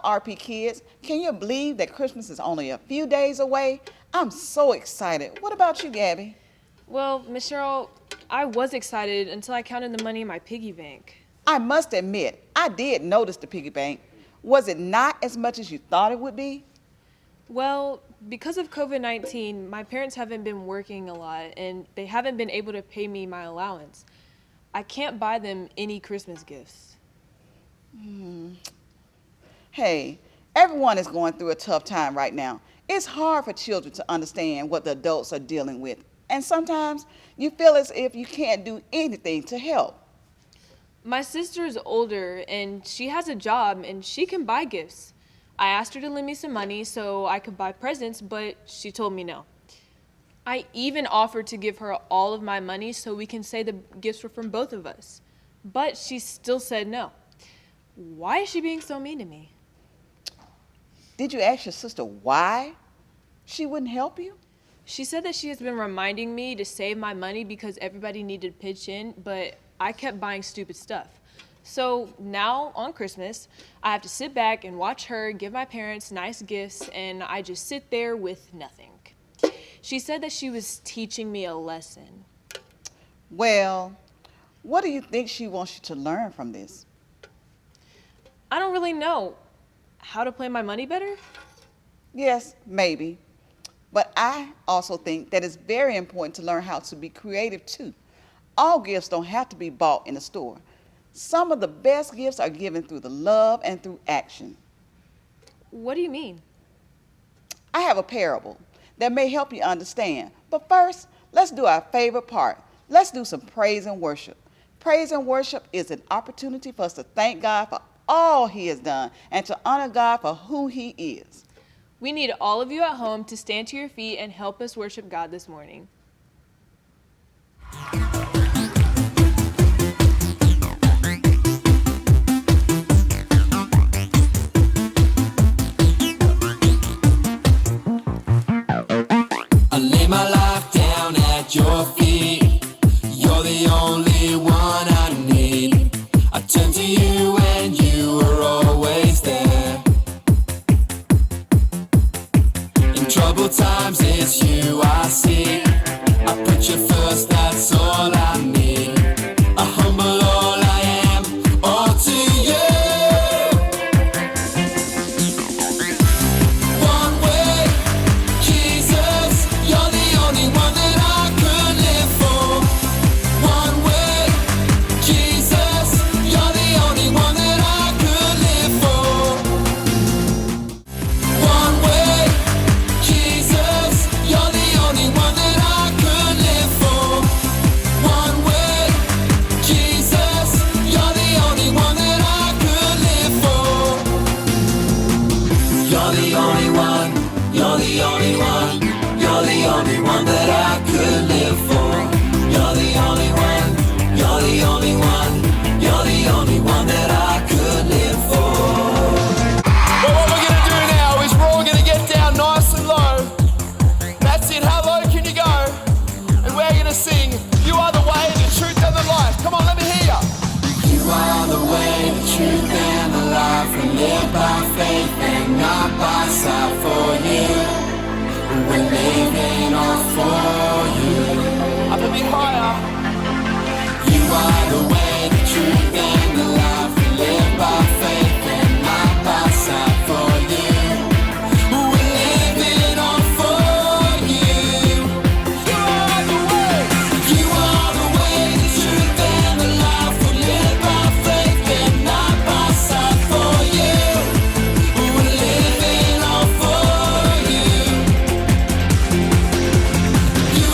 RP kids. Can you believe that Christmas is only a few days away? I'm so excited. What about you, Gabby? Well, Miss Cheryl, I was excited until I counted the money in my piggy bank. I must admit, I did notice the piggy bank. Was it not as much as you thought it would be? Well, because of COVID-19, my parents haven't been working a lot and they haven't been able to pay me my allowance. I can't buy them any Christmas gifts. Hey, everyone is going through a tough time right now. It's hard for children to understand what the adults are dealing with. And sometimes you feel as if you can't do anything to help. My sister is older and she has a job and she can buy gifts. I asked her to lend me some money so I could buy presents, but she told me no. I even offered to give her all of my money so we can say the gifts were from both of us. But she still said no. Why is she being so mean to me? Did you ask your sister why she wouldn't help you? She said that she has been reminding me to save my money because everybody needed to pitch in, but I kept buying stupid stuff. So now on Christmas, I have to sit back and watch her give my parents nice gifts, and I just sit there with nothing. She said that she was teaching me a lesson. Well, what do you think she wants you to learn from this? I don't really know. How to play my money better? Yes, maybe. But I also think that it's very important to learn how to be creative too. All gifts don't have to be bought in a store. Some of the best gifts are given through the love and through action. What do you mean? I have a parable that may help you understand. But first, let's do our favorite part. Let's do some praise and worship. Praise and worship is an opportunity for us to thank God for all He has done and to honor God for who He is. We need all of you at home to stand to your feet and help us worship God this morning. I lay my life down at your feet. You're the only one I need. I turn to you and you are always there. In troubled times it's you I see. I put you first, that's all I need. I humble all I am, all to you. One way, Jesus, you're the only one that I could live for. One way, Jesus, you're the only one that I could live for. One way, Jesus, you're the only one that I could live for. One way, Jesus, you're the only one that I could live for. You're the only one, you're the only one, you're the only one that I could live for. You're the only one, you're the only one, you're the only one that I could live for. Well, what we're gonna do now is we're all gonna get down nice and low. That's it, how low can you go? And we're gonna sing, you are the way, the truth and the life. Come on, let me hear ya. You are the way, the truth and the life. We live by faith and not by sight for you. We're living all for you. Up a bit higher. You are the way, the truth and the life. We live by faith and not by sight for you. We're living all for you. You are the way. You are the way, the truth and the life. We live by faith and not by sight for you. We're living all for you. You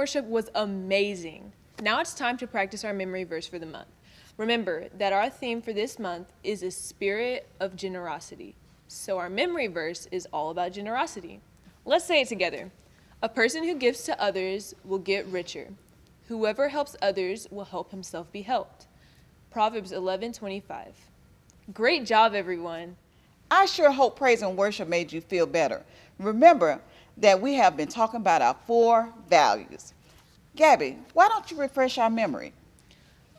worship was amazing. Now it's time to practice our memory verse for the month. Remember that our theme for this month is a spirit of generosity. So our memory verse is all about generosity. Let's say it together. A person who gives to others will get richer. Whoever helps others will help himself be helped. Proverbs 11:25. Great job, everyone. I sure hope praise and worship made you feel better. Remember that we have been talking about our 4 values. Gabby, why don't you refresh our memory?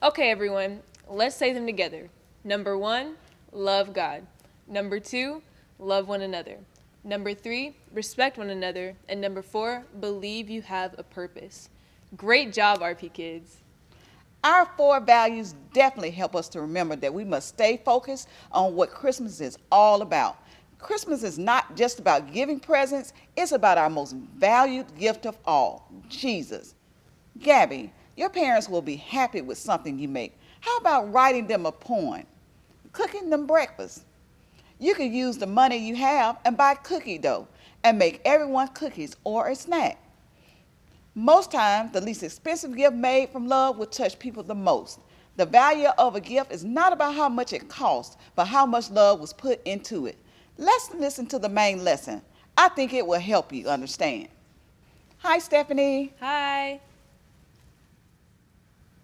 Okay, everyone, let's say them together. Number 1, love God. Number 2, love one another. Number 3, respect one another. And number 4, believe you have a purpose. Great job, RP Kids. Our 4 values definitely help us to remember that we must stay focused on what Christmas is all about. Christmas is not just about giving presents, it's about our most valued gift of all, Jesus. Gabby, your parents will be happy with something you make. How about writing them a poem, cooking them breakfast? You can use the money you have and buy cookie dough and make everyone cookies or a snack. Most times, the least expensive gift made from love will touch people the most. The value of a gift is not about how much it costs, but how much love was put into it. Let's listen to the main lesson. I think it will help you understand. Hi, Stephanie. Hi.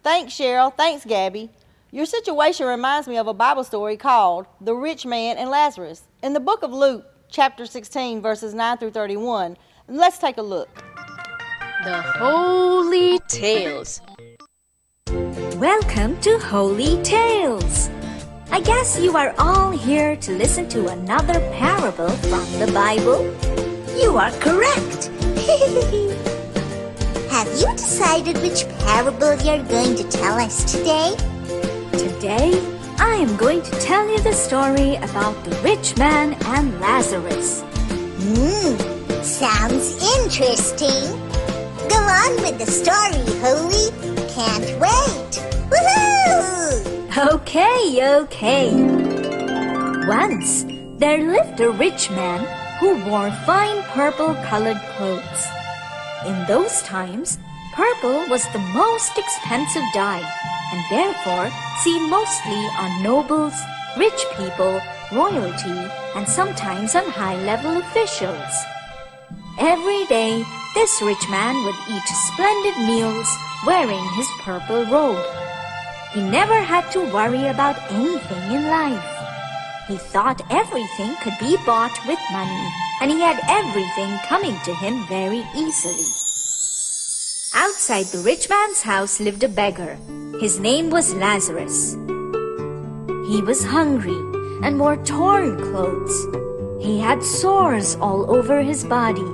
Thanks, Cheryl. Thanks, Gabby. Your situation reminds me of a Bible story called The Rich Man and Lazarus in the book of Luke, chapter 16, verses 9 through 31. And let's take a look. The Holy Tales. Welcome to Holy Tales. I guess you are all here to listen to another parable from the Bible. You are correct. Have you decided which parable you're going to tell us today? Today, I am going to tell you the story about the rich man and Lazarus. Sounds interesting. Go on with the story, Holy. Can't wait. Woohoo! Okay. Once, there lived a rich man who wore fine purple-colored clothes. In those times, purple was the most expensive dye, and therefore seen mostly on nobles, rich people, royalty, and sometimes on high-level officials. Every day, this rich man would eat splendid meals wearing his purple robe. He never had to worry about anything in life. He thought everything could be bought with money, and he had everything coming to him very easily. Outside the rich man's house lived a beggar. His name was Lazarus. He was hungry and wore torn clothes. He had sores all over his body.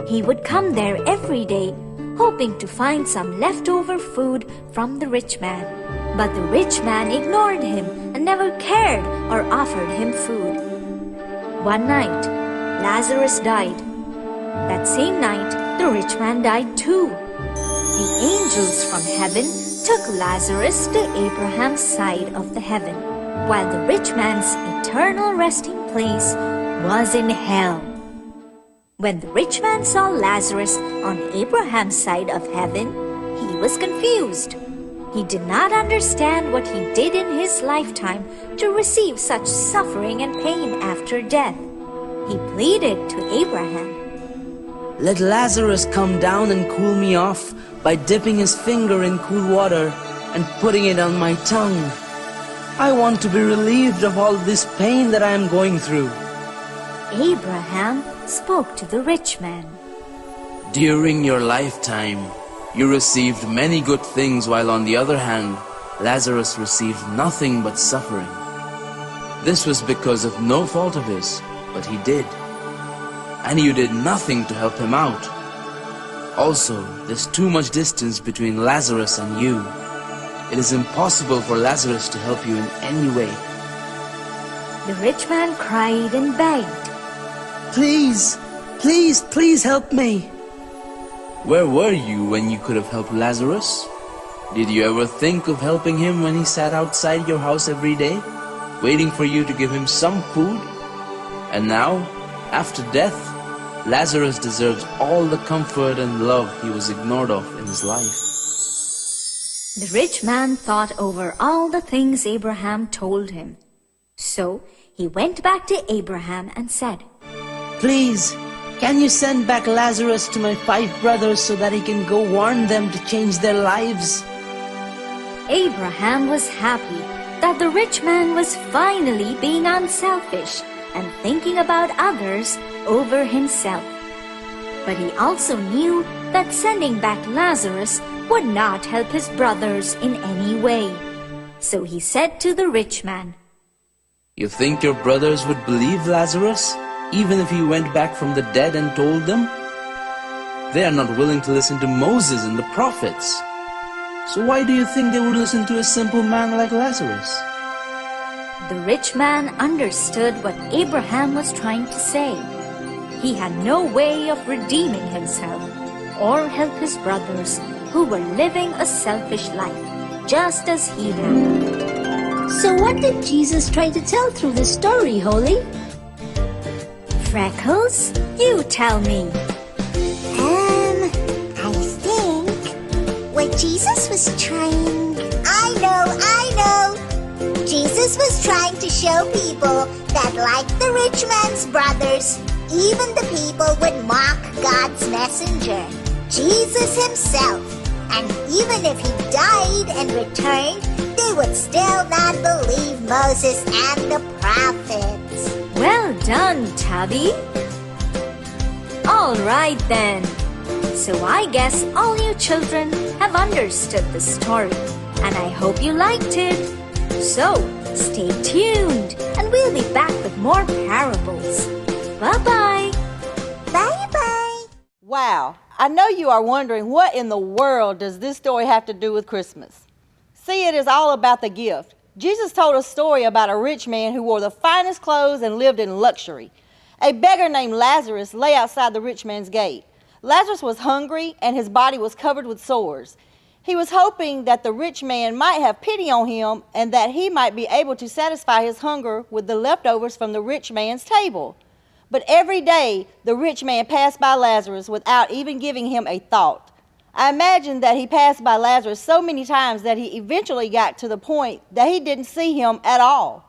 He would come there every day, hoping to find some leftover food from the rich man. But the rich man ignored him and never cared or offered him food. One night, Lazarus died. That same night, the rich man died too. The angels from heaven took Lazarus to Abraham's side of the heaven, while the rich man's eternal resting place was in hell. When the rich man saw Lazarus on Abraham's side of heaven, he was confused. He did not understand what he did in his lifetime to receive such suffering and pain after death. He pleaded to Abraham, "Let Lazarus come down and cool me off by dipping his finger in cool water and putting it on my tongue. I want to be relieved of all this pain that I am going through." Abraham spoke to the rich man. During your lifetime, you received many good things, while on the other hand, Lazarus received nothing but suffering. This was because of no fault of his, but he did. And you did nothing to help him out. Also, there's too much distance between Lazarus and you. It is impossible for Lazarus to help you in any way. The rich man cried and begged. Please, please, please help me. Where were you when you could have helped Lazarus? Did you ever think of helping him when he sat outside your house every day, waiting for you to give him some food? And now, after death, Lazarus deserves all the comfort and love he was ignored of in his life. The rich man thought over all the things Abraham told him. So he went back to Abraham and said, Please, can you send back Lazarus to my 5 brothers so that he can go warn them to change their lives? Abraham was happy that the rich man was finally being unselfish and thinking about others over himself. But he also knew that sending back Lazarus would not help his brothers in any way. So he said to the rich man, You think your brothers would believe Lazarus, even if he went back from the dead and told them? They are not willing to listen to Moses and the prophets. So why do you think they would listen to a simple man like Lazarus? The rich man understood what Abraham was trying to say. He had no way of redeeming himself or help his brothers who were living a selfish life, just as he had. So what did Jesus try to tell through this story, Holy? Freckles, you tell me. I think what Jesus was trying... I know! Jesus was trying to show people that like the rich man's brothers, even the people would mock God's messenger, Jesus himself. And even if he died and returned, they would still not believe Moses and the prophets. Well done, Tabby. All right then. So I guess all you children have understood the story, and I hope you liked it. So stay tuned, and we'll be back with more parables. Bye-bye. Bye-bye. Wow, I know you are wondering what in the world does this story have to do with Christmas? See, it is all about the gift. Jesus told a story about a rich man who wore the finest clothes and lived in luxury. A beggar named Lazarus lay outside the rich man's gate. Lazarus was hungry and his body was covered with sores. He was hoping that the rich man might have pity on him and that he might be able to satisfy his hunger with the leftovers from the rich man's table. But every day, the rich man passed by Lazarus without even giving him a thought. I imagine that he passed by Lazarus so many times that he eventually got to the point that he didn't see him at all.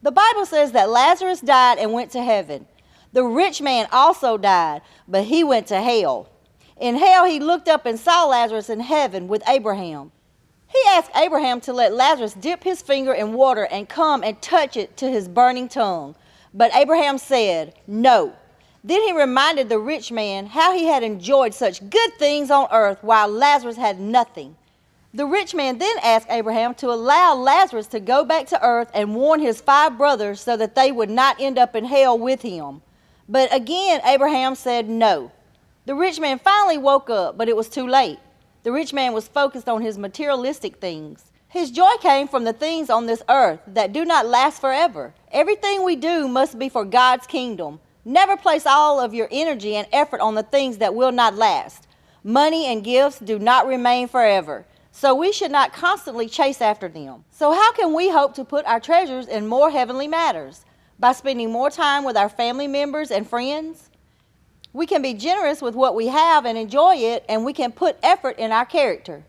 The Bible says that Lazarus died and went to heaven. The rich man also died, but he went to hell. In hell, he looked up and saw Lazarus in heaven with Abraham. He asked Abraham to let Lazarus dip his finger in water and come and touch it to his burning tongue. But Abraham said, no. Then he reminded the rich man how he had enjoyed such good things on earth while Lazarus had nothing. The rich man then asked Abraham to allow Lazarus to go back to earth and warn his 5 brothers so that they would not end up in hell with him. But again, Abraham said no. The rich man finally woke up, but it was too late. The rich man was focused on his materialistic things. His joy came from the things on this earth that do not last forever. Everything we do must be for God's kingdom. Never place all of your energy and effort on the things that will not last. Money and gifts do not remain forever, so we should not constantly chase after them. So how can we hope to put our treasures in more heavenly matters? By spending more time with our family members and friends? We can be generous with what we have and enjoy it, and we can put effort in our character.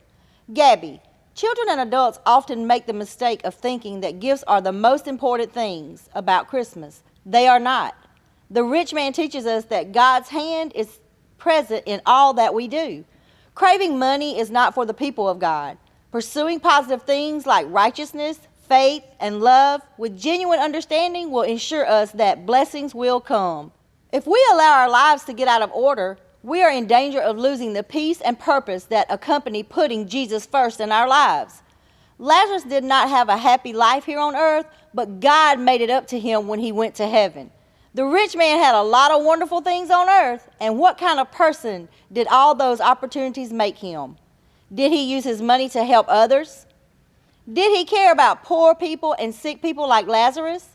Gabby, children and adults often make the mistake of thinking that gifts are the most important things about Christmas. They are not. The rich man teaches us that God's hand is present in all that we do. Craving money is not for the people of God. Pursuing positive things like righteousness, faith, and love with genuine understanding will ensure us that blessings will come. If we allow our lives to get out of order, we are in danger of losing the peace and purpose that accompany putting Jesus first in our lives. Lazarus did not have a happy life here on earth, but God made it up to him when he went to heaven. The rich man had a lot of wonderful things on earth, and what kind of person did all those opportunities make him? Did he use his money to help others? Did he care about poor people and sick people like Lazarus?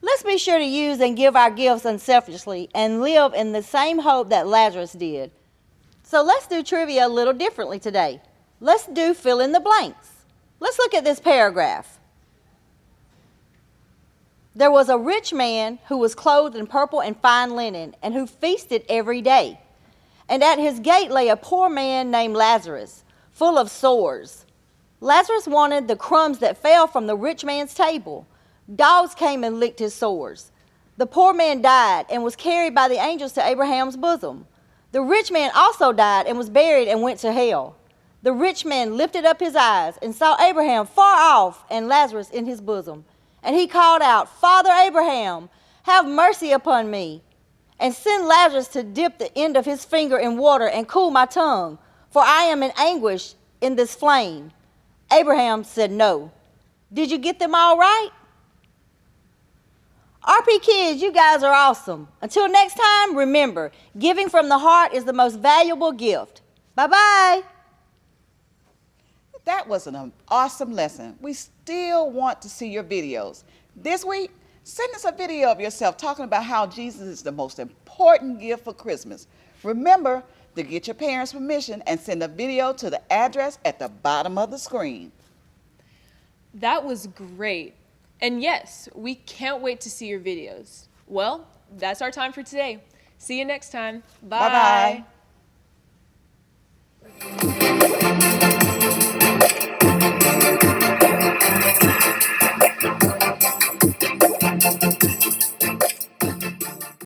Let's be sure to use and give our gifts unselfishly and live in the same hope that Lazarus did. So let's do trivia a little differently today. Let's do fill in the blanks. Let's look at this paragraph. There was a rich man who was clothed in purple and fine linen, and who feasted every day. And at his gate lay a poor man named Lazarus, full of sores. Lazarus wanted the crumbs that fell from the rich man's table. Dogs came and licked his sores. The poor man died and was carried by the angels to Abraham's bosom. The rich man also died and was buried and went to hell. The rich man lifted up his eyes and saw Abraham far off and Lazarus in his bosom. And he called out, Father Abraham, have mercy upon me, and send Lazarus to dip the end of his finger in water and cool my tongue, for I am in anguish in this flame. Abraham said no. Did you get them all right? RP Kids, you guys are awesome. Until next time, remember, giving from the heart is the most valuable gift. Bye-bye. That was an awesome lesson. We still want to see your videos. This week, send us a video of yourself talking about how Jesus is the most important gift for Christmas. Remember to get your parents' permission and send a video to the address at the bottom of the screen. That was great. And yes, we can't wait to see your videos. Well, that's our time for today. See you next time. Bye. Bye-bye.